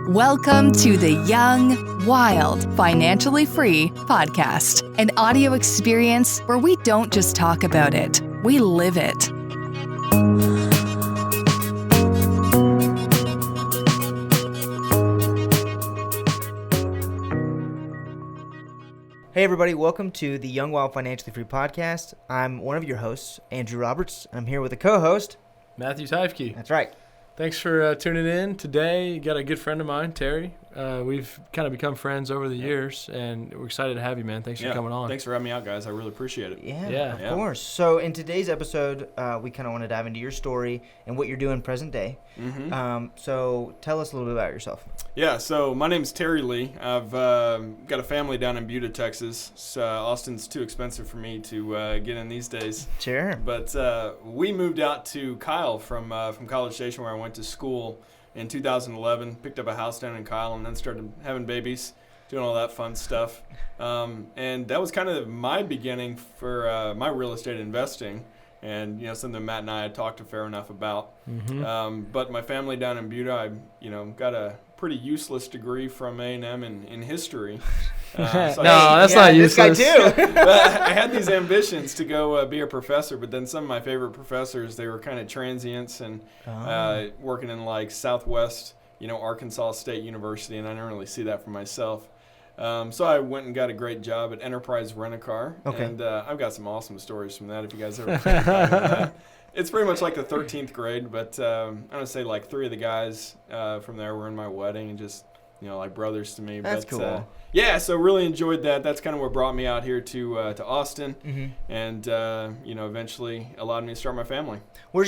Welcome to the Young, Wild, Financially Free podcast, an audio experience where we don't just talk about it, we live it. Hey everybody, welcome to the Young, Wild, Financially Free podcast. I'm one of your hosts, Andrew Roberts. I'm here with a co-host, Matthew Teifke. That's right. Thanks for tuning in. Today, you got a good friend of mine, Terry. We've kind of become friends over the years, and we're excited to have you, man. Thanks for coming on. Thanks for having me out, guys. I really appreciate it. Yeah, of course. So in today's episode, we kind of want to dive into your story and what you're doing present day. So tell us a little bit about yourself. Yeah, so my name's Terry Lee. I've got a family down in Buda, Texas. So Austin's too expensive for me to get in these days. Sure. But we moved out to Kyle from College Station, where I went to school in 2011. Picked up a house down in Kyle and then started having babies, doing all that fun stuff. And that was kind of my beginning for my real estate investing. And, something Matt and I had talked a fair enough about. But my family down in Buda, I, got a pretty useless degree from A&M in history. So that's not useless. This guy too. I had these ambitions to go be a professor, but then some of my favorite professors, they were kind of transients and working in like Southwest, Arkansas State University, and I didn't really see that for myself. So I went and got a great job at Enterprise Rent-A-Car, and I've got some awesome stories from that if you guys ever think about that. It's pretty much like the 13th grade, but I'm going to say like three of the guys from there were in my wedding and just, like brothers to me. That's cool. So really enjoyed that. That's kind of what brought me out here to Austin, and eventually allowed me to start my family. Where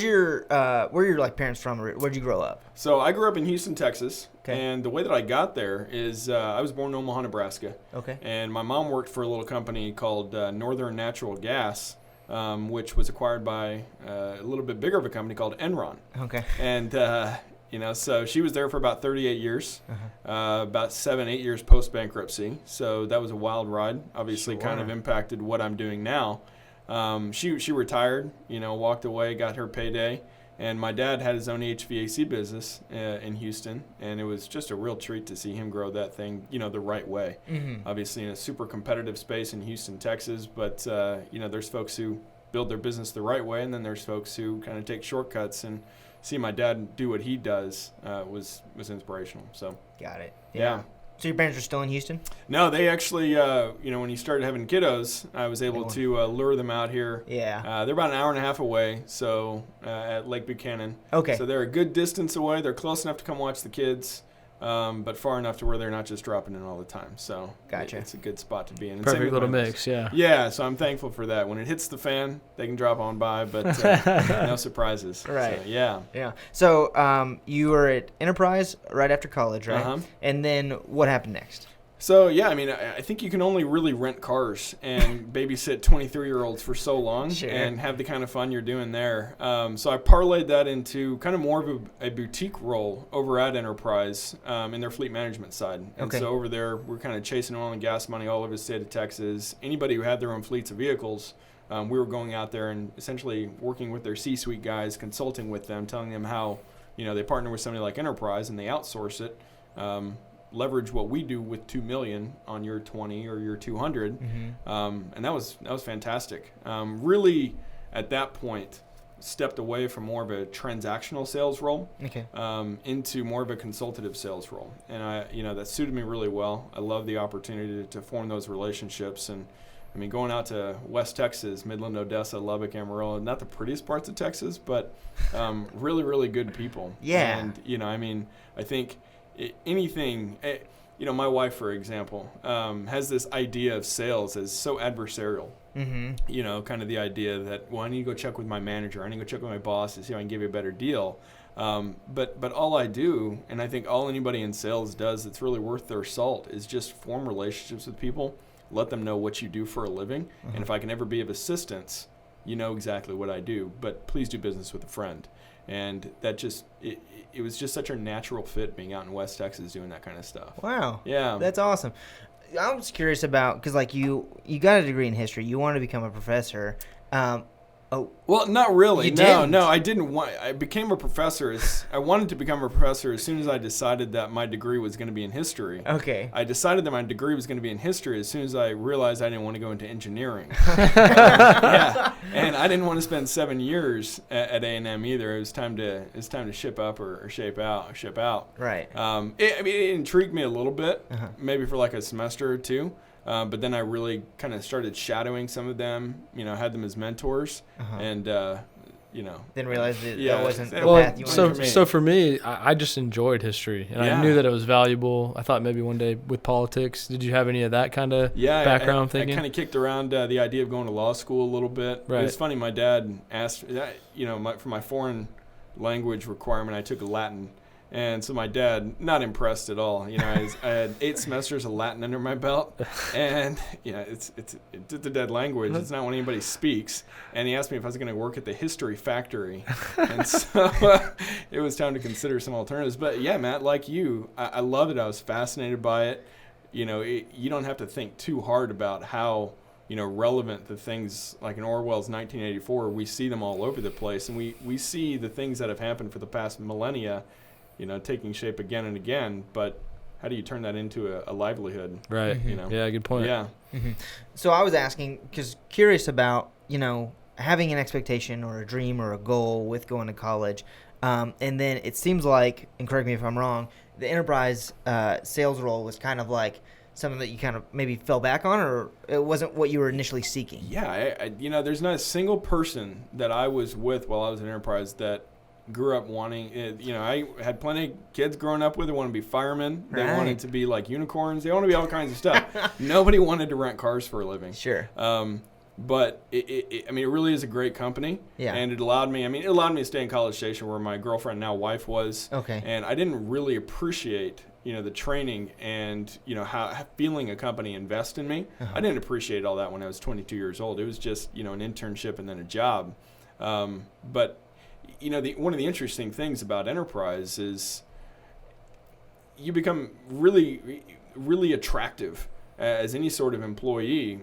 are your parents from? Where'd you grow up? So I grew up in Houston, Texas, and the way that I got there is I was born in Omaha, Nebraska. And my mom worked for a little company called Northern Natural Gas, which was acquired by a little bit bigger of a company called Enron. And so she was there for about 38 years, about 7-8 years post-bankruptcy. So that was a wild ride. Obviously, kind of impacted what I'm doing now. She retired, walked away, got her payday. And my dad had his own HVAC business in Houston, and it was just a real treat to see him grow that thing, the right way. Obviously, in a super competitive space in Houston, Texas, but, there's folks who build their business the right way, and then there's folks who kind of take shortcuts, and see my dad do what he does was inspirational. So Got it. Yeah. So your parents are still in Houston? No, they actually, when you started having kiddos, I was able to lure them out here. Yeah. They're about an hour and a half away, so at Lake Buchanan. Okay. So they're a good distance away. They're close enough to come watch the kids, but far enough to where they're not just dropping in all the time. So Gotcha. It's a good spot to be in. And Perfect little mix, yeah. Yeah, so I'm thankful for that. When it hits the fan, they can drop on by, but no surprises. Right. So, yeah. Yeah. So you were at Enterprise right after college, right? And then what happened next? So, yeah, I think you can only really rent cars and babysit 23-year-olds for so long and have the kind of fun you're doing there. So I parlayed that into kind of more of a boutique role over at Enterprise in their fleet management side. And so over there, we're kind of chasing oil and gas money all over the state of Texas. Anybody who had their own fleets of vehicles, we were going out there and essentially working with their C-suite guys, consulting with them, telling them how, they partner with somebody like Enterprise and they outsource it. Leverage what we do with $2 million on your 20 or your 200, and that was fantastic. Really, at that point, stepped away from more of a transactional sales role into more of a consultative sales role, and that suited me really well. I love the opportunity to form those relationships, and going out to West Texas, Midland, Odessa, Lubbock, Amarillo, not the prettiest parts of Texas, but really, really good people. Yeah, and I think. Anything, my wife, for example, has this idea of sales as so adversarial. Kind of the idea that, well, I need to go check with my manager. I need to go check with my boss to see if I can give you a better deal. But all I do, and I think all anybody in sales does that's really worth their salt, is just form relationships with people, let them know what you do for a living. And if I can ever be of assistance, you know exactly what I do. But please do business with a friend. And that just, it was just such a natural fit being out in West Texas doing that kind of stuff. Wow. Yeah. That's awesome. I was curious about, because you got a degree in history. You wanted to become a professor. Oh. Well, not really. You didn't? No, I didn't want. I became a professor. I wanted to become a professor as soon as I decided that my degree was going to be in history. Okay. I decided that my degree was going to be in history as soon as I realized I didn't want to go into engineering. Yeah, and I didn't want to spend 7 years at A&M either. It was time to ship up or ship out. Right. It intrigued me a little bit, maybe for like a semester or two. But then I really kind of started shadowing some of them, had them as mentors, and, Didn't realize that wasn't the path you so, wanted to so for me, I just enjoyed history, and I knew that it was valuable. I thought maybe one day with politics, did you have any of that kind of background thinking? I kind of kicked around the idea of going to law school a little bit. Right. It's funny, my dad asked, for my foreign language requirement, I took Latin. And so my dad, not impressed at all. I had 8 semesters of Latin under my belt, and it's a dead language. It's not what anybody speaks. And he asked me if I was going to work at the history factory, and so it was time to consider some alternatives. But yeah, Matt, like you, I loved it. I was fascinated by it. You don't have to think too hard about how relevant the things like in Orwell's 1984. We see them all over the place, and we see the things that have happened for the past millennia. Taking shape again and again, but how do you turn that into a livelihood? Right. Yeah, good point. Yeah. Mm-hmm. So I was asking, because curious about, having an expectation or a dream or a goal with going to college. And then it seems like, and correct me if I'm wrong, the enterprise sales role was kind of like something that you kind of maybe fell back on, or it wasn't what you were initially seeking? Yeah. There's not a single person that I was with while I was in enterprise that grew up wanting it. I had plenty of kids growing up with who wanted to be firemen. They wanted to be like unicorns. They want to be all kinds of stuff. Nobody wanted to rent cars for a living. Sure. But it really is a great company. Yeah. And it allowed me to stay in College Station where my girlfriend, now wife, was. Okay. And I didn't really appreciate the training and how feeling a company invest in me. I didn't appreciate all that when I was 22 years old. It was just an internship and then a job. But one of the interesting things about enterprise is you become really, really attractive as any sort of employee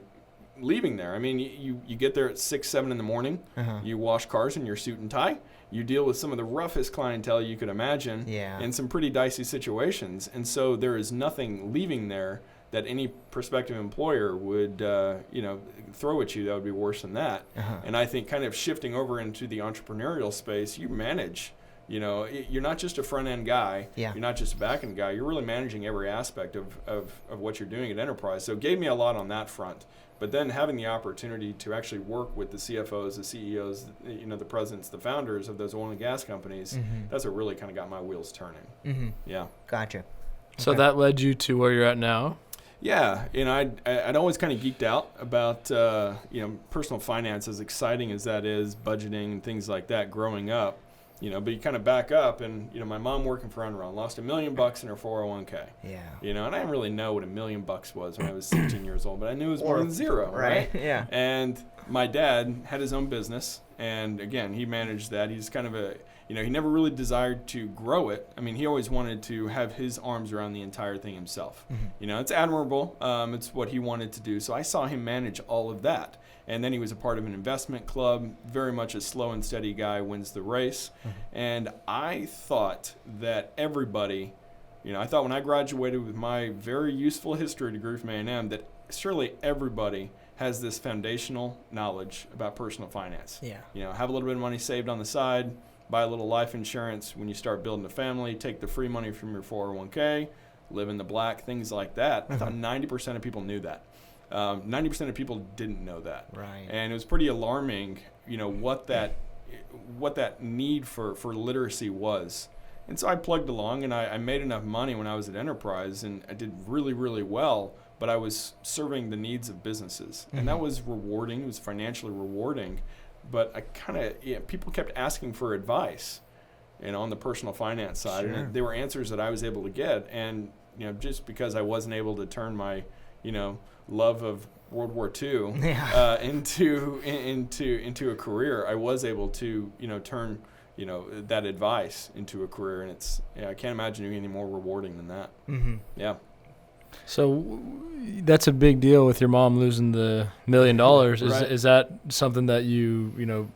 leaving there. You get there at 6, 7 in the morning. You wash cars in your suit and tie. You deal with some of the roughest clientele you could imagine in some pretty dicey situations. And so there is nothing leaving there that any prospective employer would, throw at you that would be worse than that. And I think kind of shifting over into the entrepreneurial space, you manage, you're not just a front-end guy. Yeah. You're not just a back-end guy. You're really managing every aspect of what you're doing at enterprise. So it gave me a lot on that front. But then having the opportunity to actually work with the CFOs, the CEOs, the presidents, the founders of those oil and gas companies, that's what really kind of got my wheels turning. Yeah. Gotcha. So that led you to where you're at now? Yeah, I'd always kind of geeked out about personal finance, as exciting as that is, budgeting and things like that growing up. But you kind of back up, and my mom working for Enron lost $1 million in her 401k. Yeah. And I didn't really know what $1 million was when I was 16 years old, but I knew it was more than zero, right? Yeah. And my dad had his own business, and again, he managed that. He's kind of he never really desired to grow it. He always wanted to have his arms around the entire thing himself. It's admirable. It's what he wanted to do. So I saw him manage all of that. And then he was a part of an investment club, very much a slow and steady guy, wins the race. And I thought that everybody, I thought when I graduated with my very useful history degree from A&M, that surely everybody has this foundational knowledge about personal finance. Yeah. Have a little bit of money saved on the side, buy a little life insurance when you start building a family, take the free money from your 401k, live in the black, things like that. I thought 90% of people knew that. 90% of people didn't know that. Right. And it was pretty alarming, what that need for literacy was. And so I plugged along, and I made enough money when I was at Enterprise, and I did really, really well, but I was serving the needs of businesses. And that was rewarding. It was financially rewarding. But I kind of, people kept asking for advice, on the personal finance side. Sure. And they were answers that I was able to get. And, just because I wasn't able to turn my, love of World War II into a career, I was able to, turn, that advice into a career. And I can't imagine doing any more rewarding than that. Yeah. So that's a big deal with your mom losing the $1 million. Is that something that you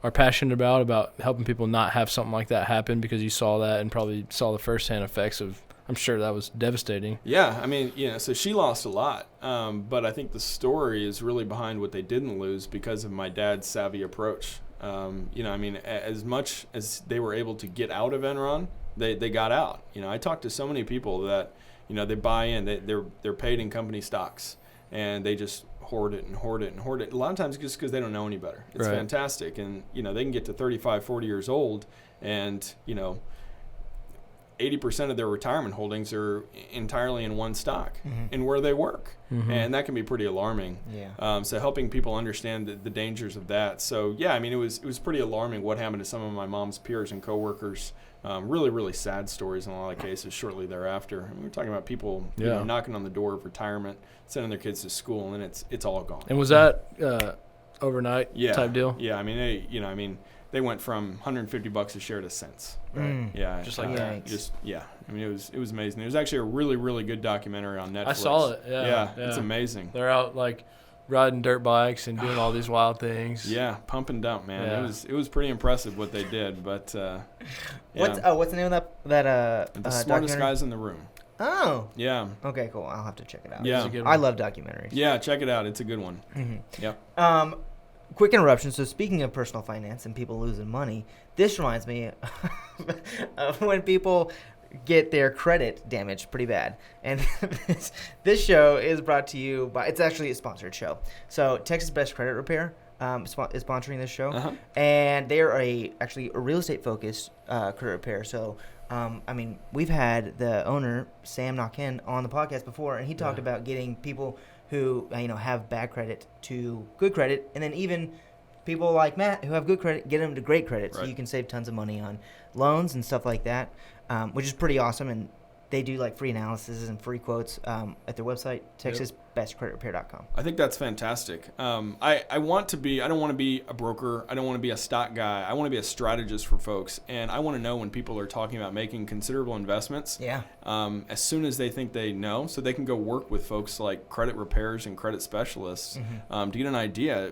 are passionate about helping people not have something like that happen, because you saw that and probably saw the firsthand effects of, I'm sure that was devastating. Yeah, I mean, so she lost a lot, but I think the story is really behind what they didn't lose because of my dad's savvy approach. As much as they were able to get out of Enron, they got out. I talked to so many people that, they buy in, they're paid in company stocks, and they just hoard it and hoard it and hoard it. A lot of times just because they don't know any better. It's fantastic. And, they can get to 35, 40 years old and, 80% of their retirement holdings are entirely in one stock and where they work. And that can be pretty alarming. Yeah. So helping people understand the dangers of that. So, yeah, I mean, it was pretty alarming what happened to some of my mom's peers and coworkers. Really, really sad stories in a lot of cases shortly thereafter. I mean, we're talking about people knocking on the door of retirement, sending their kids to school, and it's all gone. And was that overnight type deal? Yeah, I mean, they went from $150 a share to cents. Right. Yeah, just like that. I mean, it was amazing. It was actually a really, really good documentary on Netflix. I saw it. Yeah, it's amazing. They're out like riding dirt bikes and doing all these wild things. Yeah, pump and dump, man. Yeah. It was pretty impressive what they did. But what's the name of that the smartest guys in the room. Oh. Yeah. Okay, cool. I'll have to check it out. Yeah, I love documentaries. Yeah, check it out. It's a good one. Yep. Quick interruption. So speaking of personal finance and people losing money, this reminds me of when people get their credit damaged pretty bad. And this show is brought to you by, it's actually a sponsored show. So Texas Best Credit Repair is sponsoring this show. And they are actually a real estate focused credit repair. So we've had the owner, Sam Nakin, on the podcast before, and he talked about getting people who have bad credit to good credit, and then even people like Matt who have good credit, get them to great credit, so you can save tons of money on loans and stuff like that, which is pretty awesome. And they do like free analysis and free quotes at their website, texasbestcreditrepair.com. I think that's fantastic. I don't want to be a broker. I don't want to be a stock guy. I want to be a strategist for folks. And I want to know when people are talking about making considerable investments, as soon as they think they know, so they can go work with folks like credit repairers and credit specialists to get an idea.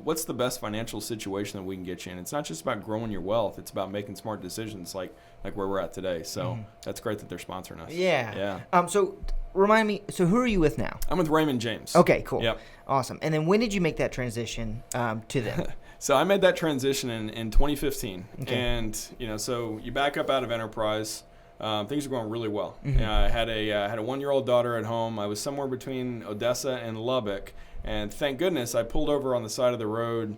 What's the best financial situation that we can get you in? It's not just about growing your wealth. It's about making smart decisions like where we're at today. So that's great that they're sponsoring us. Yeah. So remind me, so who are you with now? I'm with Raymond James. Okay, cool. Yep. Awesome. And then when did you make that transition to them? So I made that transition in 2015. Okay. And, so you back up out of enterprise. Things are going really well. I had a 1-year-old daughter at home. I was somewhere between Odessa and Lubbock. And thank goodness I pulled over on the side of the road,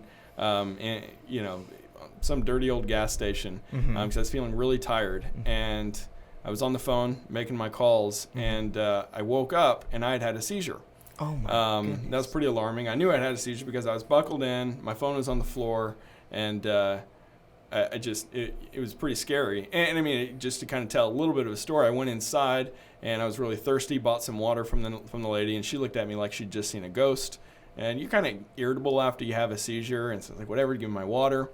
some dirty old gas station, because I was feeling really tired. And I was on the phone making my calls, and I woke up and I had a seizure. Oh my goodness. That was pretty alarming. I knew I had a seizure because I was buckled in, my phone was on the floor, and it was pretty scary. And just to kind of tell a little bit of a story, I went inside and I was really thirsty, bought some water from the lady, and she looked at me like she'd just seen a ghost. And you're kind of irritable after you have a seizure, and so like, whatever, give me my water.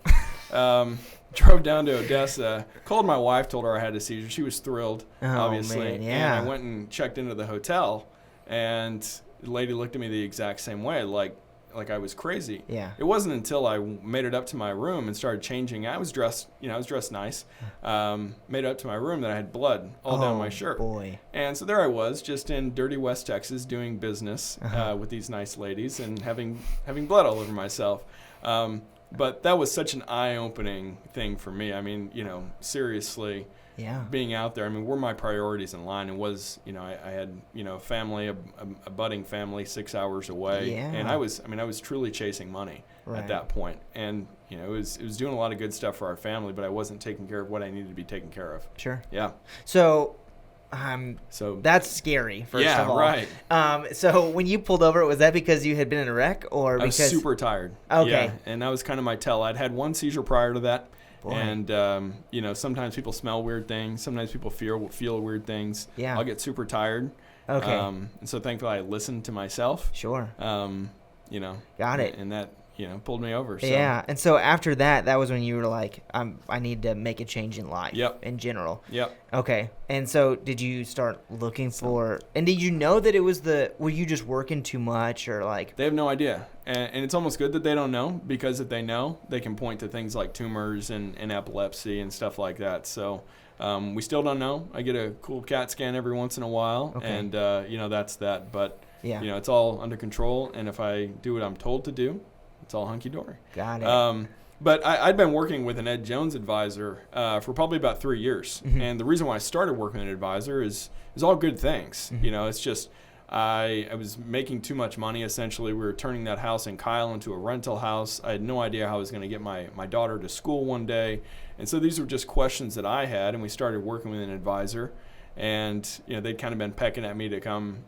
Drove down to Odessa, called my wife, told her I had a seizure. She was thrilled, obviously. Man, yeah. And I went and checked into the hotel, and the lady looked at me the exact same way, like I was crazy. Yeah. It wasn't until I made it up to my room and started changing. I was dressed nice. Made it up to my room that I had blood all down my shirt. Boy. And so there I was, just in dirty West Texas, doing business with these nice ladies and having blood all over myself. But that was such an eye-opening thing for me. Seriously. Yeah. Being out there, were my priorities in line? And was, I had, a family, a budding family 6 hours away. Yeah. And I was truly chasing money at that point. And, it was doing a lot of good stuff for our family, but I wasn't taking care of what I needed to be taken care of. Sure. Yeah. So that's scary, first of all. Yeah, right. So when you pulled over, was that because you had been in a wreck or because... I was super tired. Okay. Yeah, and that was kind of my tell. I'd had one seizure prior to that. Boy. And, sometimes people smell weird things. Sometimes people feel weird things. Yeah. I'll get super tired. Okay. And so thankfully I listened to myself. Sure. Got it. And that, pulled me over. So. Yeah. And so after that was when you were like, I need to make a change in life. Yep. In general. Yep. Okay. And so did you start looking for, and did you know that it was were you just working too much or like? They have no idea. And it's almost good that they don't know, because if they know, they can point to things like tumors and epilepsy and stuff like that. So we still don't know. I get a cool CAT scan every once in a while. Okay. And, that's that. But, it's all under control. And if I do what I'm told to do, it's all hunky-dory. Got it. But I'd been working with an Ed Jones advisor for probably about 3 years. Mm-hmm. And the reason why I started working with an advisor is all good things. Mm-hmm. It's just I was making too much money, essentially. We were turning that house in Kyle into a rental house. I had no idea how I was going to get my daughter to school one day. And so these were just questions that I had, and we started working with an advisor. And, they'd kind of been pecking at me to come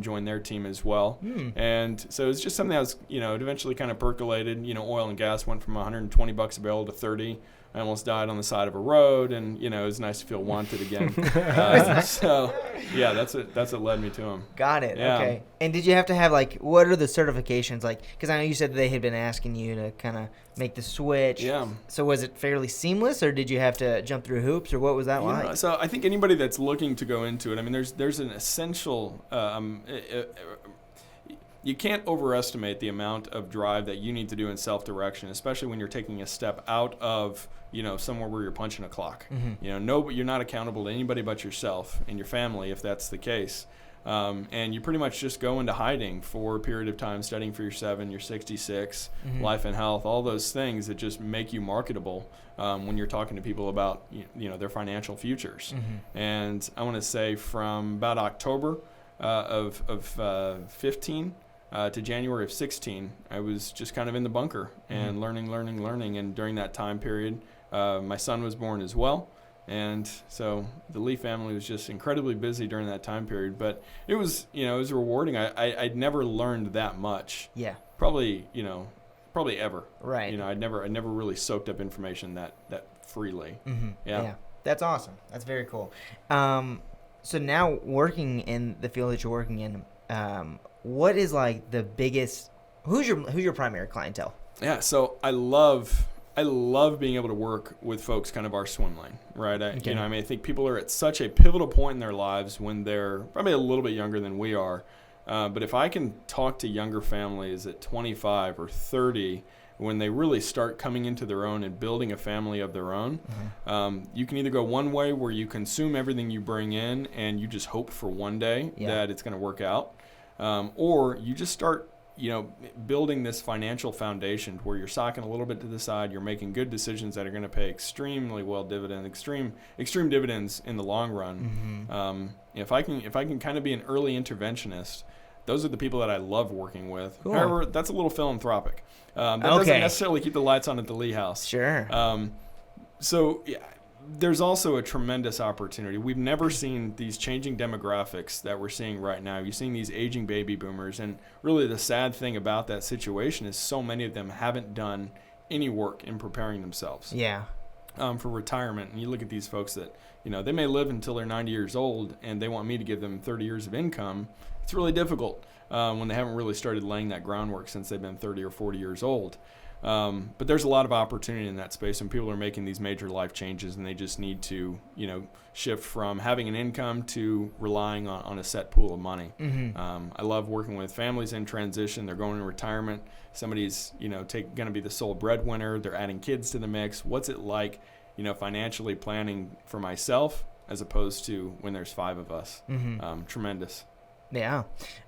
join their team as well. And so it was just something that was, it eventually kind of percolated. Oil and gas went from $120 a barrel to $30. I almost died on the side of a road, and, it was nice to feel wanted again. So, yeah, that's what led me to him. Got it. Yeah. Okay. And did you have to have, what are the certifications? Because I know you said they had been asking you to kind of make the switch. Yeah. So was it fairly seamless, or did you have to jump through hoops, or what was that like? So I think anybody that's looking to go into it, I mean, there's an essential you can't overestimate the amount of drive that you need to do in self-direction, especially when you're taking a step out of, somewhere where you're punching a clock. Mm-hmm. You're not accountable to anybody but yourself and your family, if that's the case. And you pretty much just go into hiding for a period of time, studying for your 7, your 66, mm-hmm. life and health, all those things that just make you marketable when you're talking to people about their financial futures. Mm-hmm. And I want to say from about October of 15 to January of 16, I was just kind of in the bunker and mm-hmm. learning. And during that time period, my son was born as well. And so the Lee family was just incredibly busy during that time period. But it was, it was rewarding. I'd never learned that much. Yeah. Probably ever. Right. I'd never really soaked up information that freely. Mm-hmm. Yeah. That's awesome. That's very cool. So now working in the field that you're working in, what is the biggest, who's your primary clientele? Yeah. So I love being able to work with folks kind of our swim lane, right? I think people are at such a pivotal point in their lives when they're probably a little bit younger than we are. But if I can talk to younger families at 25 or 30, when they really start coming into their own and building a family of their own, mm-hmm. You can either go one way where you consume everything you bring in and you just hope for one day that it's going to work out, or you just start building this financial foundation where you're socking a little bit to the side, you're making good decisions that are going to pay extremely well extreme dividends in the long run. Mm-hmm. If I can kind of be an early interventionist, those are the people that I love working with. Cool. However, that's a little philanthropic. That doesn't necessarily keep the lights on at the Lee House. Sure. There's also a tremendous opportunity. We've never seen these changing demographics that we're seeing right now. You're seeing these aging baby boomers, and really the sad thing about that situation is so many of them haven't done any work in preparing themselves for retirement. And you look at these folks that, they may live until they're 90 years old, and they want me to give them 30 years of income. It's really difficult when they haven't really started laying that groundwork since they've been 30 or 40 years old. But there's a lot of opportunity in that space, and people are making these major life changes, and they just need to, shift from having an income to relying on a set pool of money. Mm-hmm. I love working with families in transition. They're going to retirement. Somebody's, going to be the sole breadwinner. They're adding kids to the mix. What's it like, financially planning for myself as opposed to when there's 5 of us? Mm-hmm. Tremendous. Yeah.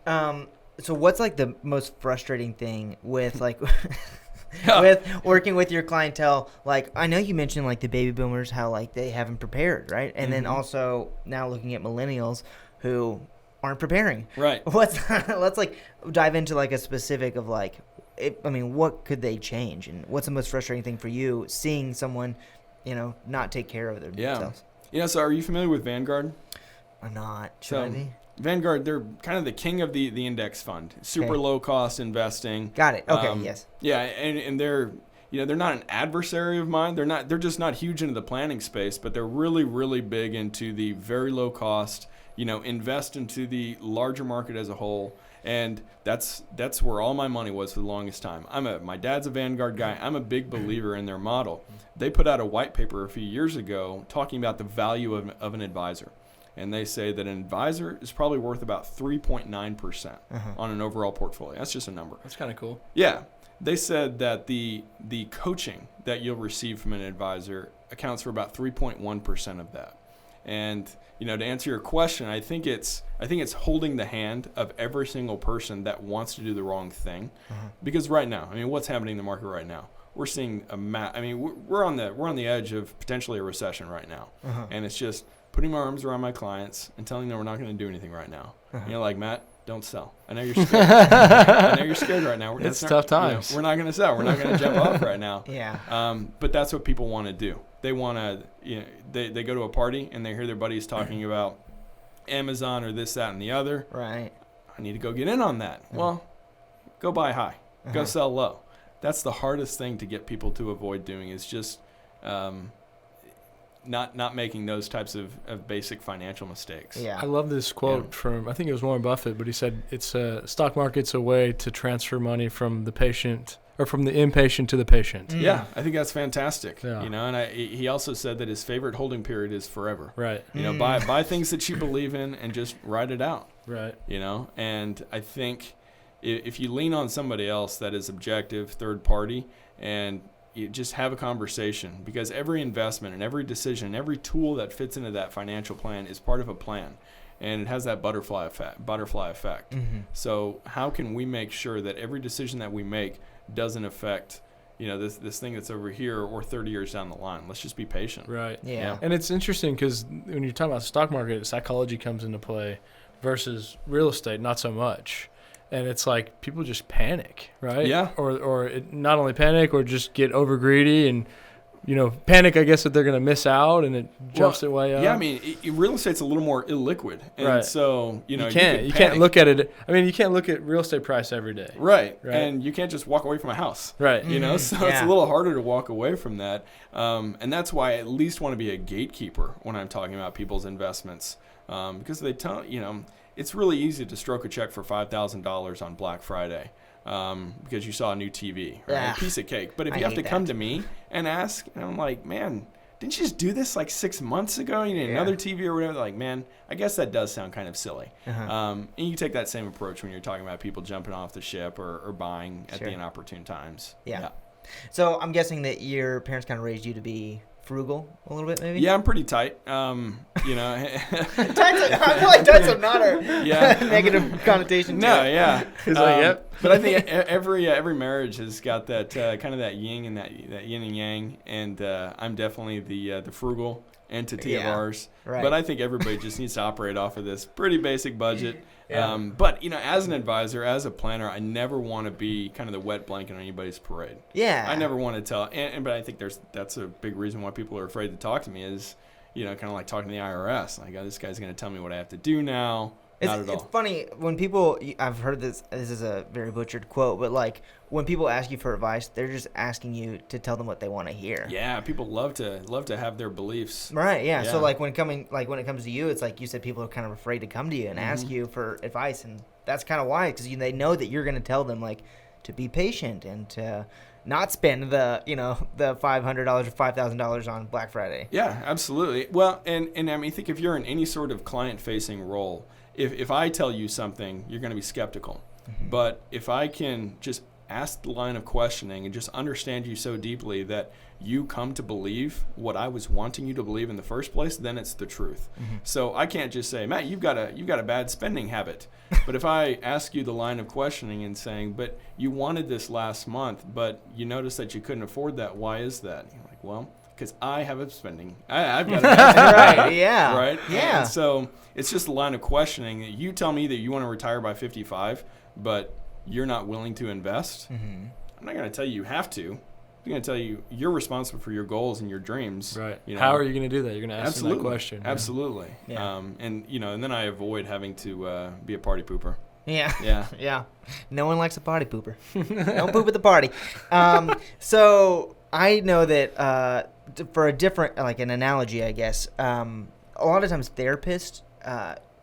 So what's the most frustrating thing with with working with your clientele? I know you mentioned the baby boomers, how they haven't prepared, right? And mm-hmm. then also now looking at millennials who aren't preparing. Right. Let's dive into a specific of what could they change, and what's the most frustrating thing for you seeing someone, not take care of themselves? Yeah. So are you familiar with Vanguard? I'm not. Should I be? Vanguard, they're kind of the king of the index fund, super low cost investing. Got it. Okay. Yes. Yeah, and they're they're not an adversary of mine. They're just not huge into the planning space, but they're really, really big into the very low cost, invest into the larger market as a whole. And that's where all my money was for the longest time. My dad's a Vanguard guy. I'm a big believer in their model. They put out a white paper a few years ago talking about the value of an advisor. And they say that an advisor is probably worth about 3.9% on an overall portfolio. That's just a number. That's kind of cool. Yeah. They said that the coaching that you'll receive from an advisor accounts for about 3.1% of that. And to answer your question, I think it's holding the hand of every single person that wants to do the wrong thing. Because right now, what's happening in the market right now? We're seeing we're on the edge of potentially a recession right now, and it's just putting my arms around my clients and telling them we're not going to do anything right now. Like, Matt, don't sell. I know you're scared. I know you're scared right now. It's tough times. We're not going to sell. We're not going to jump off right now. Yeah. But that's what people want to do. They want to, they go to a party and they hear their buddies talking about Amazon or this, that, and the other. Right. I need to go get in on that. Well, go buy high. Go sell low. That's the hardest thing to get people to avoid doing is just not making those types of basic financial mistakes. Yeah. I love this quote from, I think it was Warren Buffett, but he said it's stock market's a way to transfer money from the patient or from the impatient to the patient. Yeah, I think that's fantastic. Yeah. And he also said that his favorite holding period is forever. Right. Buy things that you believe in and just ride it out. Right. And I think if you lean on somebody else that is objective, third party, and you just have a conversation, because every investment and every decision, every tool that fits into that financial plan is part of a plan, and it has that butterfly effect. So how can we make sure that every decision that we make doesn't affect this thing that's over here or 30 years down the line? Let's just be patient. Right. Yeah. And it's interesting because when you're talking about the stock market, psychology comes into play versus real estate, not so much. And it's like people just panic, right? Yeah. Or not only panic or just get over greedy and, panic, I guess, that they're going to miss out and it jumps their way up. Yeah, real estate's a little more illiquid. And right. So, you can't look at it. You can't look at real estate price every day. Right. And you can't just walk away from a house. Right. So it's a little harder to walk away from that. And that's why I at least want to be a gatekeeper when I'm talking about people's investments. Because they tell, it's really easy to stroke a check for $5,000 on Black Friday because you saw a new TV, right? A piece of cake. But if you have to come to me and ask, and I'm like, man, didn't you just do this like 6 months ago? You need another TV or whatever. Like, man, I guess that does sound kind of silly. And you take that same approach when you're talking about people jumping off the ship or buying at the inopportune times. Yeah. So I'm guessing that your parents kind of raised you to be frugal a little bit, maybe? Yeah, I'm pretty tight. Tight, I feel like tight's not a negative connotation to it. Yeah. It's like, yep. But I think every marriage has got that kind of that yin and that yin and yang, and I'm definitely the frugal entity of ours. Right. But I think everybody just needs to operate off of this pretty basic budget. But as an advisor, as a planner, I never want to be kind of the wet blanket on anybody's parade. Yeah. I never want to tell, but I think that's a big reason why people are afraid to talk to me is, kind of like talking to the IRS. Like, this guy's going to tell me what I have to do now. Not at all. It's funny when people, I've heard this is a very butchered quote, but like when people ask you for advice, they're just asking you to tell them what they want to hear. Yeah, people love to have their beliefs. Right, yeah. So when it comes to you, it's like you said, people are kind of afraid to come to you and ask you for advice, and that's kind of why, because they know that you're going to tell them like to be patient and to not spend the $500 or $5,000 on Black Friday. Yeah, absolutely. Well, and I think if you're in any sort of client-facing role, if I tell you something, you're going to be skeptical. But if I can just ask the line of questioning and just understand you so deeply that you come to believe what I was wanting you to believe in the first place, then it's the truth. So I can't just say, Matt, you've got a bad spending habit. But if I ask you the line of questioning and saying, but you wanted this last month, but you noticed that you couldn't afford that, why is that? You're like, well, because I have a spending. I've got a bad right, yeah. Right? Yeah. And so it's just a line of questioning. You tell me that you want to retire by 55, but you're not willing to invest. I'm not going to tell you have to. I'm going to tell you you're responsible for your goals and your dreams. Right. How are you going to do that? You're going to ask them that question. Absolutely. Yeah. And then I avoid having to be a party pooper. Yeah. No one likes a party pooper. Don't poop at the party. So I know that for a different, like an analogy, I guess, a lot of times therapists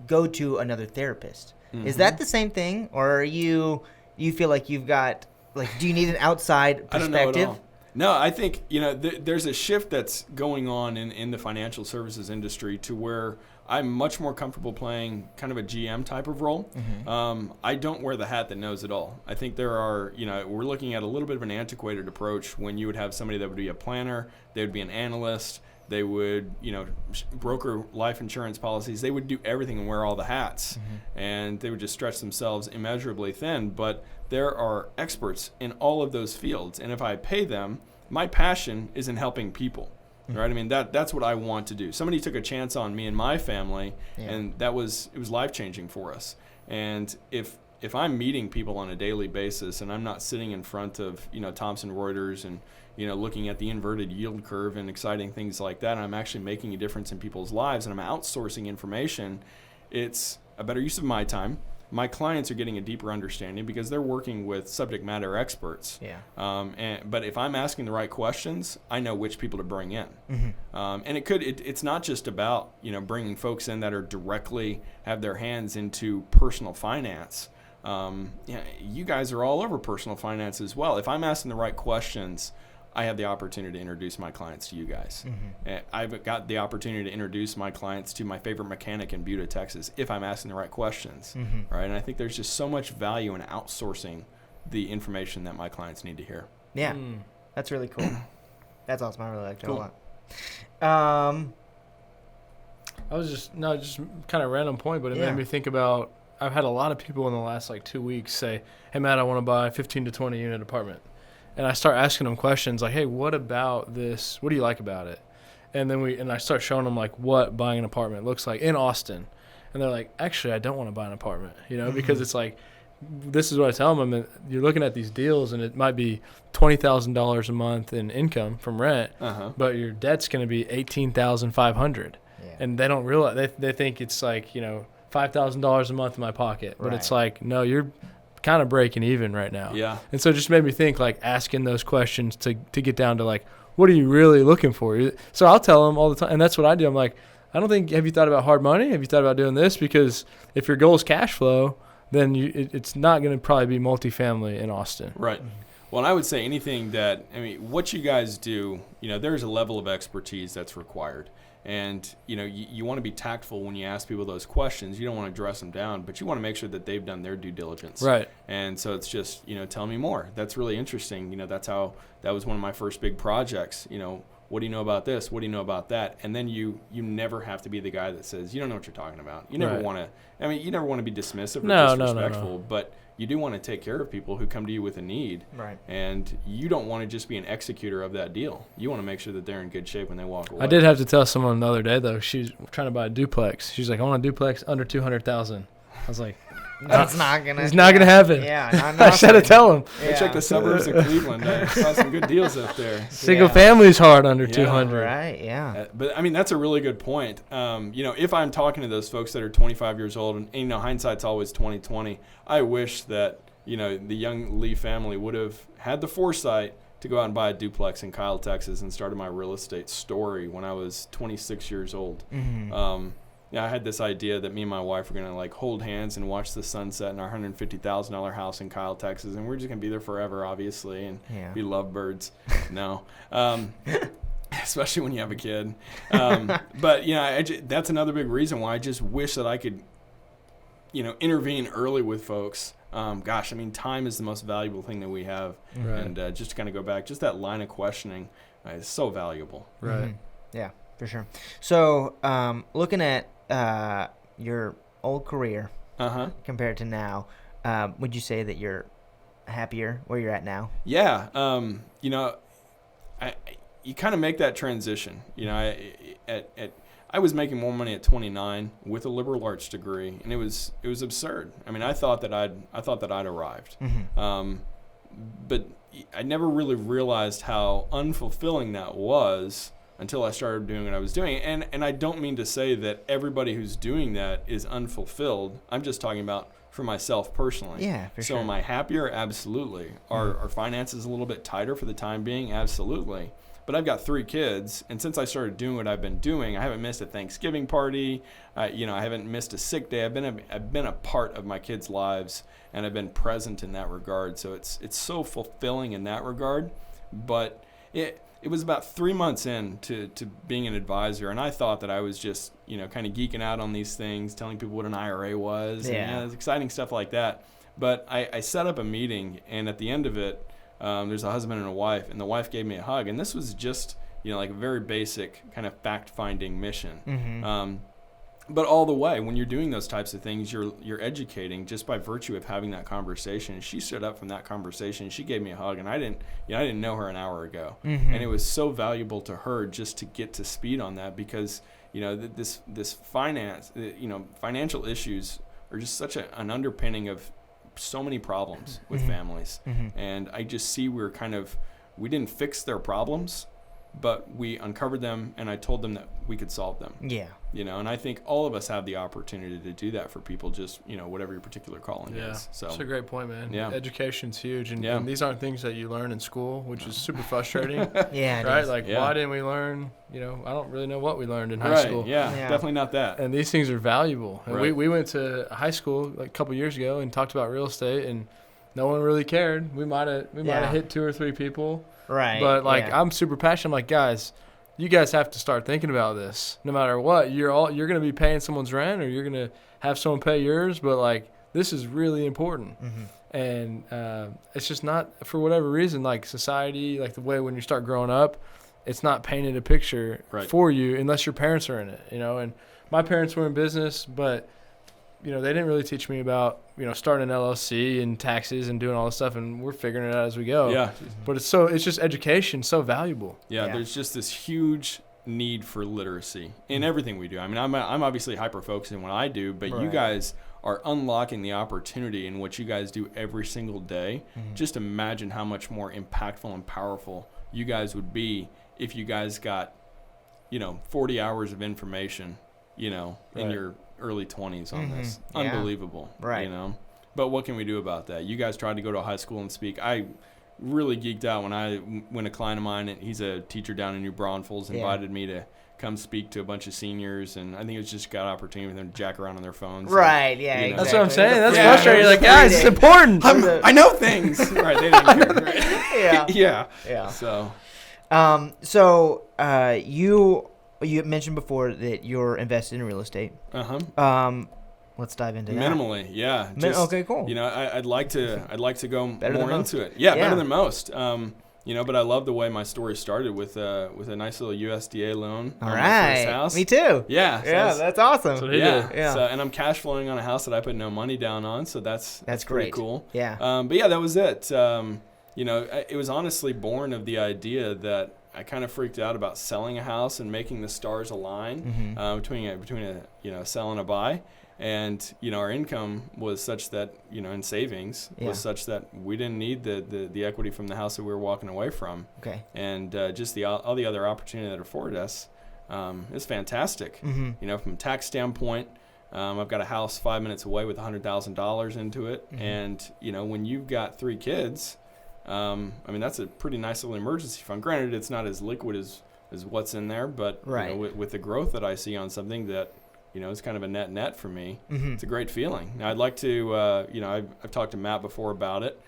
go to another therapist. Mm-hmm. Is that the same thing, or are you feel like you've got, like, do you need an outside perspective? I don't know at all. No, I think, there's a shift that's going on in the financial services industry to where I'm much more comfortable playing kind of a GM type of role. Mm-hmm. I don't wear the hat that knows it all. I think there are, we're looking at a little bit of an antiquated approach when you would have somebody that would be a planner, they would be an analyst, they would, broker life insurance policies. They would do everything and wear all the hats. Mm-hmm. And they would just stretch themselves immeasurably thin. But there are experts in all of those fields. And if I pay them, my passion is in helping people. Mm-hmm. Right? I mean, that's what I want to do. Somebody took a chance on me and my family, and it was life-changing for us. And if I'm meeting people on a daily basis and I'm not sitting in front of, Thomson Reuters and, looking at the inverted yield curve and exciting things like that, and I'm actually making a difference in people's lives and I'm outsourcing information, it's a better use of my time. My clients are getting a deeper understanding because they're working with subject matter experts. Yeah. But if I'm asking the right questions, I know which people to bring in. Mm-hmm. And it's not just about, bringing folks in that are directly have their hands into personal finance. You guys are all over personal finance as well. If I'm asking the right questions, I have the opportunity to introduce my clients to you guys. Mm-hmm. I've got the opportunity to introduce my clients to my favorite mechanic in Buda, Texas, if I'm asking the right questions, mm-hmm. right? And I think there's just so much value in outsourcing the information that my clients need to hear. Yeah, that's really cool. That's awesome. I really like that a lot. I was just kind of random point, but it made me think about, I've had a lot of people in the last 2 weeks say, hey, Matt, I want to buy a 15 to 20 unit apartment. And I start asking them questions like, hey, what about this? What do you like about it? And then I start showing them what buying an apartment looks like in Austin. And they're like, actually, I don't want to buy an apartment, mm-hmm. because it's this is what I tell them. And you're looking at these deals and it might be $20,000 a month in income from rent, but your debt's going to be $18,500. Yeah. And they don't realize, they think it's $5,000 a month in my pocket, but it's no, you're kind of breaking even right now. Yeah. And so it just made me think asking those questions to get down to what are you really looking for? So I'll tell them all the time, and that's what I do. I'm like, I don't think, have you thought about hard money? Have you thought about doing this? Because if your goal is cash flow, then it's not going to probably be multifamily in Austin. Right. Well, and I would say anything what you guys do, there's a level of expertise that's required. And, you want to be tactful when you ask people those questions. You don't want to dress them down, but you want to make sure that they've done their due diligence. Right. And so it's just, tell me more. That's really interesting. That was one of my first big projects. What do you know about this? What do you know about that? And then you never have to be the guy that says, you don't know what you're talking about. You never want to, you never want to be dismissive or disrespectful, but you do want to take care of people who come to you with a need. Right. And you don't want to just be an executor of that deal. You want to make sure that they're in good shape when they walk away. I did have to tell someone the other day, though. She's trying to buy a duplex. She's like, I want a duplex under $200,000. I was like, That's not gonna. It's not gonna happen. Yeah, I should have tell him. Yeah. Check the suburbs of Cleveland. I saw some good deals up there. Single family's hard under 200. Right. Yeah. But that's a really good point. If I'm talking to those folks that are 25 years old, and hindsight's always 20/20. I wish that the young Lee family would have had the foresight to go out and buy a duplex in Kyle, Texas, and started my real estate story when I was 26 years old. Mm-hmm. I had this idea that me and my wife were going to hold hands and watch the sunset in our $150,000 house in Kyle, Texas. And we're just going to be there forever, obviously, and be lovebirds. No. Especially when you have a kid. But, that's another big reason why I just wish that I could, intervene early with folks. Time is the most valuable thing that we have. Right. And just to kind of go back, just that line of questioning is so valuable. Right. Mm-hmm. Yeah, for sure. So looking at your old career compared to now, would you say that you're happier where you're at now? Yeah. You kind of make that transition. I was making more money at 29 with a liberal arts degree, and it was absurd. I thought that I'd arrived. Mm-hmm. But I never really realized how unfulfilling that was until I started doing what I was doing. And I don't mean to say that everybody who's doing that is unfulfilled. I'm just talking about for myself personally. Yeah, for so sure. am I happier? Absolutely. Are finances a little bit tighter for the time being? Absolutely. But I've got 3 kids, and since I started doing what I've been doing, I haven't missed a Thanksgiving party. I haven't missed a sick day. I've been a part of my kids' lives, and I've been present in that regard. So it's so fulfilling in that regard. But it was about 3 months in to being an advisor, and I thought that I was just, kind of geeking out on these things, telling people what an IRA was, and exciting stuff like that. But I set up a meeting, and at the end of it, there's a husband and a wife, and the wife gave me a hug, and this was just, like a very basic kind of fact-finding mission. Mm-hmm. But all the way, when you're doing those types of things, you're educating just by virtue of having that conversation. She stood up from that conversation. She gave me a hug, and I didn't know her an hour ago, Mm-hmm. and it was so valuable to her just to get to speed on that because this financial issues are just such an underpinning of so many problems with families, and I just see we didn't fix their problems, but we uncovered them, and I told them that we could solve them. Yeah. And I think all of us have the opportunity to do that for people, just, whatever your particular calling is. So that's a great point, man. Yeah. Education's huge, and these aren't things that you learn in school, which is super frustrating. Yeah. Right? Like, why didn't we learn? I don't really know what we learned in high school. Yeah, definitely not that. And these things are valuable. And Right. we went to high school like a couple years ago and talked about real estate, and no one really cared. We might have hit 2 or 3 people. Right. But I'm super passionate. I'm like, guys, you guys have to start thinking about this. No matter what, you're going to be paying someone's rent, or you're going to have someone pay yours. But this is really important. Mm-hmm. And it's just not, for whatever reason, society, the way when you start growing up, it's not painted a picture for you unless your parents are in it. And my parents were in business, but they didn't really teach me about, starting an LLC and taxes and doing all this stuff, and we're figuring it out as we go. Yeah. But it's just education, so valuable. Yeah, there's just this huge need for literacy in everything we do. I mean, I'm obviously hyper-focused in what I do, but you guys are unlocking the opportunity in what you guys do every single day. Mm-hmm. Just imagine how much more impactful and powerful you guys would be if you guys got, 40 hours of information, in your early 20s on this. Yeah. Unbelievable. Right. But what can we do about that? You guys tried to go to high school and speak. I really geeked out when a client of mine, he's a teacher down in New Braunfels, invited me to come speak to a bunch of seniors, and I think it was just got an opportunity for them to jack around on their phones. Right, exactly. That's what I'm saying. That's frustrating. You're like, guys, it's important. I know things. Right, they didn't care. Right? Yeah. So, you mentioned before that you're invested in real estate. Let's dive into that. Minimally, yeah. Okay, cool. I'd like to go Better more than most. into it. Yeah, better than most. But I love the way my story started with a nice little USDA loan All on right. my first house. Me too. Yeah. Yeah, that's awesome. So Yeah. So, and I'm cash flowing on a house that I put no money down on, so that's great. pretty cool. Yeah. But yeah, that was it. It was honestly born of the idea that I kind of freaked out about selling a house and making the stars align between a sell and a buy. And, our income was such that, in savings was such that we didn't need the equity from the house that we were walking away from. Okay. And just all the other opportunity that afforded us is fantastic. Mm-hmm. From a tax standpoint, I've got a house 5 minutes away with $100,000 into it. Mm-hmm. And, when you've got 3 kids, that's a pretty nice little emergency fund. Granted, it's not as liquid as what's in there, but with the growth that I see on something that, it's kind of a net for me. Mm-hmm. It's a great feeling. Now, I'd like to, I've talked to Matt before about it.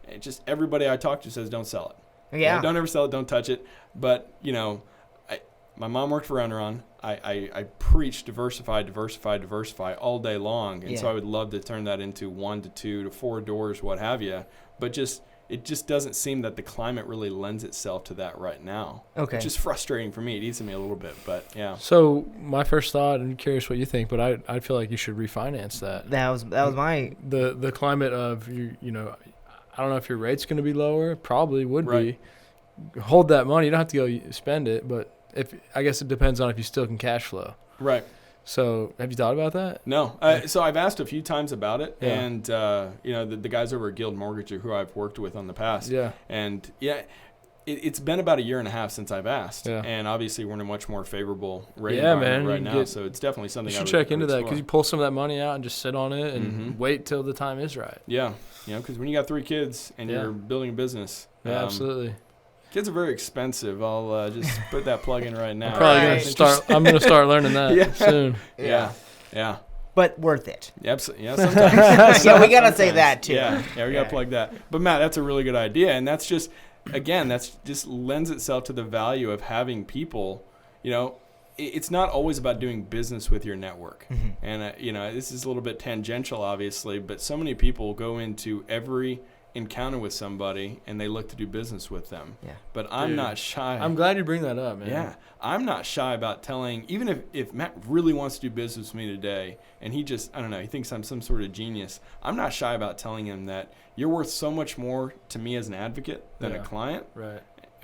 It just everybody I talk to says don't sell it. Yeah. Don't ever sell it. Don't touch it. But, my mom worked for Enron. I preach diversify all day long. And so I would love to turn that into 1 to 2 to 4 doors, what have you. But it just doesn't seem that the climate really lends itself to that right now. Okay. Which is frustrating for me. It eats at me a little bit, but yeah. So my first thought, I'm curious what you think, but I feel like you should refinance that. That was my the climate of I don't know if your rate's going to be lower. Probably would be. Hold that money. You don't have to go spend it, but I guess it depends on if you still can cash flow. Right. So have you thought about that? No. So I've asked a few times about it, and the guys over at Guild Mortgage who I've worked with on the past. Yeah. And it's been about 1.5 years since I've asked, and obviously we're in a much more favorable rate environment right now. So it's definitely something you should check into that, because you pull some of that money out and just sit on it and wait till the time is right. Yeah, because when you got 3 kids and you're building a business, absolutely. Kids are very expensive. I'll just put that plug in right now. I'm probably I'm gonna start learning that soon. Yeah. But worth it. Absolutely. Yeah, sometimes. Yeah, we gotta say that too. Yeah, we gotta plug that. But Matt, that's a really good idea, and that's just, again, that's just lends itself to the value of having people. It's not always about doing business with your network, and this is a little bit tangential, obviously, but so many people go into every encounter with somebody and they look to do business with them. Yeah. But I'm not shy. I'm glad you bring that up, man. Yeah. I'm not shy about telling, even if Matt really wants to do business with me today and he just, I don't know, he thinks I'm some sort of genius, I'm not shy about telling him that you're worth so much more to me as an advocate than a client. Right.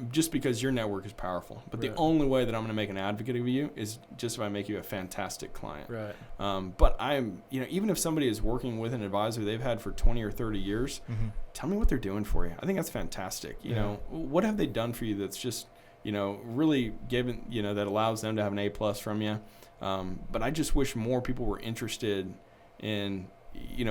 Just because your network is powerful. But the only way that I'm going to make an advocate of you is just if I make you a fantastic client. Right. But I'm, even if somebody is working with an advisor they've had for 20 or 30 years, tell me what they're doing for you. I think that's fantastic. You know, what have they done for you that's just, really given, that allows them to have an A+ from you. But I just wish more people were interested in,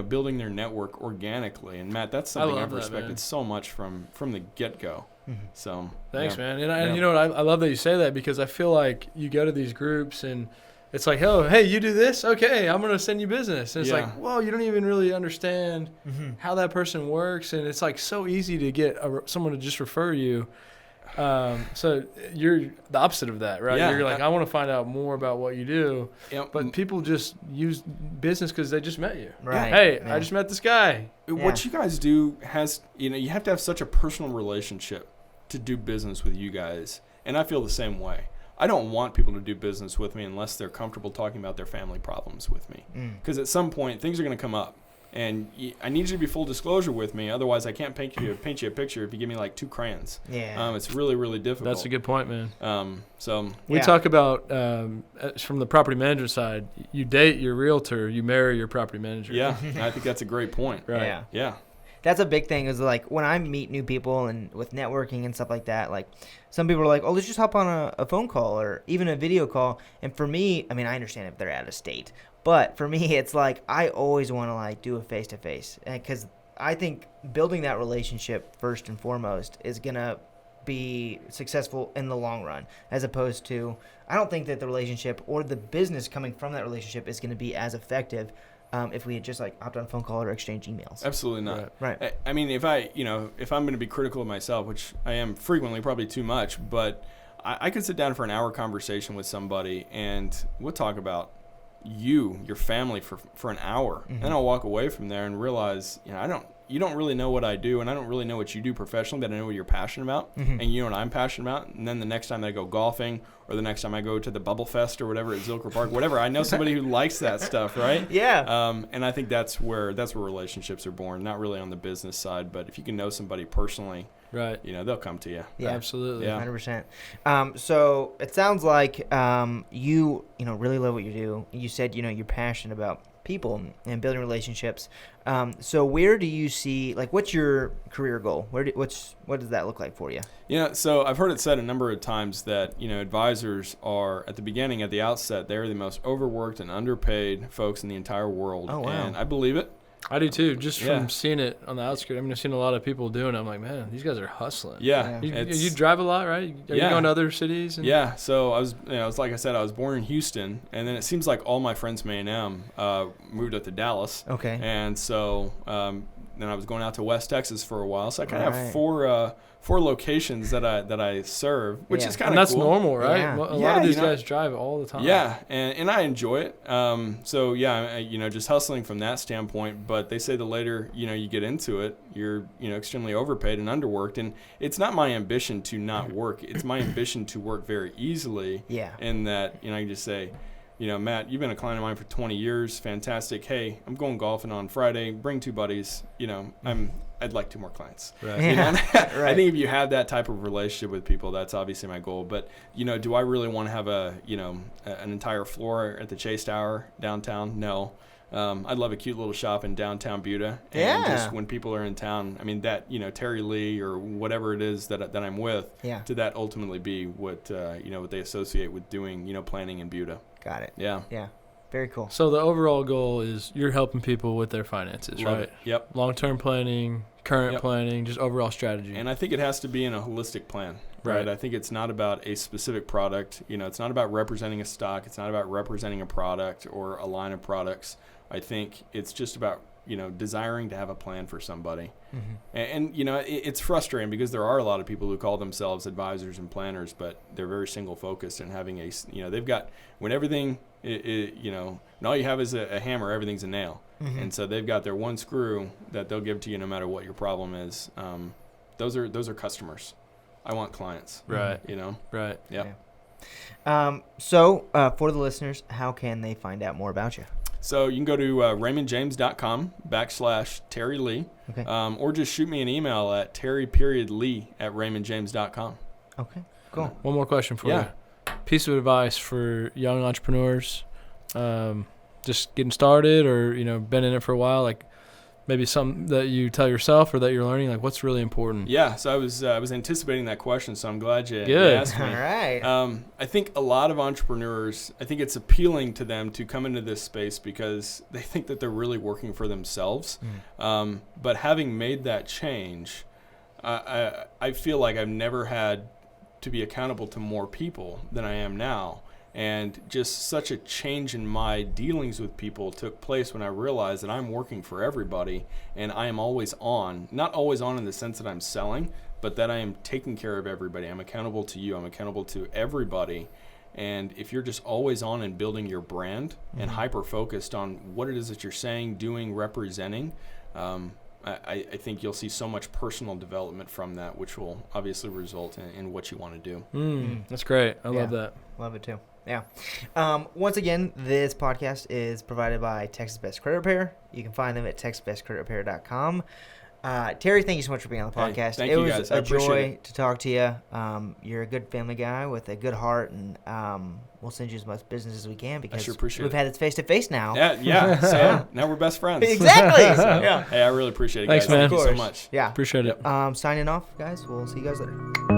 building their network organically. And Matt, that's something I've respected so much from the get-go. So thanks, man. And you know what? I love that you say that, because I feel like you go to these groups and it's like, oh, hey, you do this? Okay, I'm going to send you business. And it's like, well, you don't even really understand how that person works. And it's like so easy to get someone to just refer you. So you're the opposite of that, right? You're like, I want to find out more about what you do. But people just use business because they just met you. Right. Hey, I just met this guy. What you guys do has, you have to have such a personal relationship to do business with you guys. And I feel the same way. I don't want people to do business with me unless they're comfortable talking about their family problems with me. Because at some point, things are going to come up. And I need you to be full disclosure with me. Otherwise, I can't paint you a picture if you give me like 2 crayons. Yeah. It's really, really difficult. That's a good point, man. So we talk about, from the property management side, you date your realtor, you marry your property manager. Yeah, I think that's a great point. Right. Yeah. That's a big thing, is like when I meet new people and with networking and stuff like that, like some people are like, oh, let's just hop on a phone call or even a video call. And for me, I mean, I understand if they're out of state, but for me, it's like I always want to like do a face-to-face, because I think building that relationship first and foremost is going to be successful in the long run, as opposed to, I don't think that the relationship or the business coming from that relationship is going to be as effective if we had just like hopped on a phone call or exchanged emails. Absolutely not. Right. I mean, if I'm going to be critical of myself, which I am frequently, probably too much, but I could sit down for an hour conversation with somebody and we'll talk about your family for an hour. And then I'll walk away from there and realize, you don't really know what I do, and I don't really know what you do professionally, but I know what you're passionate about, and you know what I'm passionate about. And then the next time I go golfing, or the next time I go to the Bubble Fest or whatever at Zilker Park, whatever, I know somebody who likes that stuff, right? Yeah. And I think that's where relationships are born, not really on the business side, but if you can know somebody personally, right, they'll come to you. Yeah, absolutely. Yeah. 100%. So it sounds like you really love what you do. You said, you're passionate about people and building relationships. So where do you see, like, what's your career goal? What does that look like for you? So I've heard it said a number of times that, advisors are at the outset, they're the most overworked and underpaid folks in the entire world. Oh, wow. And I believe it. I do too, just from seeing it on the outskirts. I mean, I've seen a lot of people doing it. I'm like, man, these guys are hustling. Yeah. You drive a lot, right? Are you going to other cities? Yeah. So I was, like I said, I was born in Houston, and then it seems like all my friends from A&M moved up to Dallas. Okay. And so then I was going out to West Texas for a while. So I kind of have four locations that I serve, which is kind of cool. That's normal, right? Yeah. A lot of these guys drive all the time. Yeah, and I enjoy it. So just hustling from that standpoint. But they say the later you get into it, you're extremely overpaid and underworked. And it's not my ambition to not work. It's my ambition to work very easily. Yeah. And that I can just say, Matt, you've been a client of mine for 20 years. Fantastic. Hey, I'm going golfing on Friday. Bring 2 buddies. I'd like 2 more clients. Right. Yeah. Right. I think if you have that type of relationship with people, that's obviously my goal. But, do I really want to have an entire floor at the Chase Tower downtown? No. I'd love a cute little shop in downtown Buda. And just when people are in town, I mean, that, Terry Lee or whatever it is that I'm with, to that ultimately be what, what they associate with doing, planning in Buda. Got it. Yeah. Yeah. Very cool. So the overall goal is you're helping people with their finances, Love right? it. Yep. Long-term planning, current planning, just overall strategy. And I think it has to be in a holistic plan, right? I think it's not about a specific product. It's not about representing a stock. It's not about representing a product or a line of products. I think it's just about, desiring to have a plan for somebody. Mm-hmm. And it's frustrating because there are a lot of people who call themselves advisors and planners, but they're very single focused and having they've got, when everything, and all you have is a hammer, everything's a nail. Mm-hmm. And so they've got their one screw that they'll give to you no matter what your problem is. Those are customers. I want clients. Right. Right. Yep. Yeah. So for the listeners, how can they find out more about you? So you can go to raymondjames.com/Terry Lee, okay. Or just shoot me an email at terry.lee@raymondjames.com. Okay, cool. One more question for you. Piece of advice for young entrepreneurs, just getting started or, been in it for a while, like maybe something that you tell yourself or that you're learning, like what's really important? Yeah, so I was anticipating that question, so I'm glad you asked me. All right. I think a lot of entrepreneurs, I think it's appealing to them to come into this space because they think that they're really working for themselves. But having made that change, I feel like I've never had to be accountable to more people than I am now. And just such a change in my dealings with people took place when I realized that I'm working for everybody and I am always on. Not always on in the sense that I'm selling, but that I am taking care of everybody. I'm accountable to you. I'm accountable to everybody. And if you're just always on and building your brand and hyper-focused on what it is that you're saying, doing, representing, I think you'll see so much personal development from that, which will obviously result in what you want to do. That's great. I love that. Love it too. Yeah. Once again, this podcast is provided by Texas Best Credit Repair. You can find them at texasbestcreditrepair.com. Terry, thank you so much for being on the podcast. Thank you, guys. It was a joy to talk to you. You're a good family guy with a good heart, and we'll send you as much business as we can because I sure appreciate we've had it face-to-face now. Yeah. So now we're best friends. Exactly. Hey, I really appreciate it, Thanks, guys. man. Thank you so much. Yeah. Appreciate it. Signing off, guys. We'll see you guys later.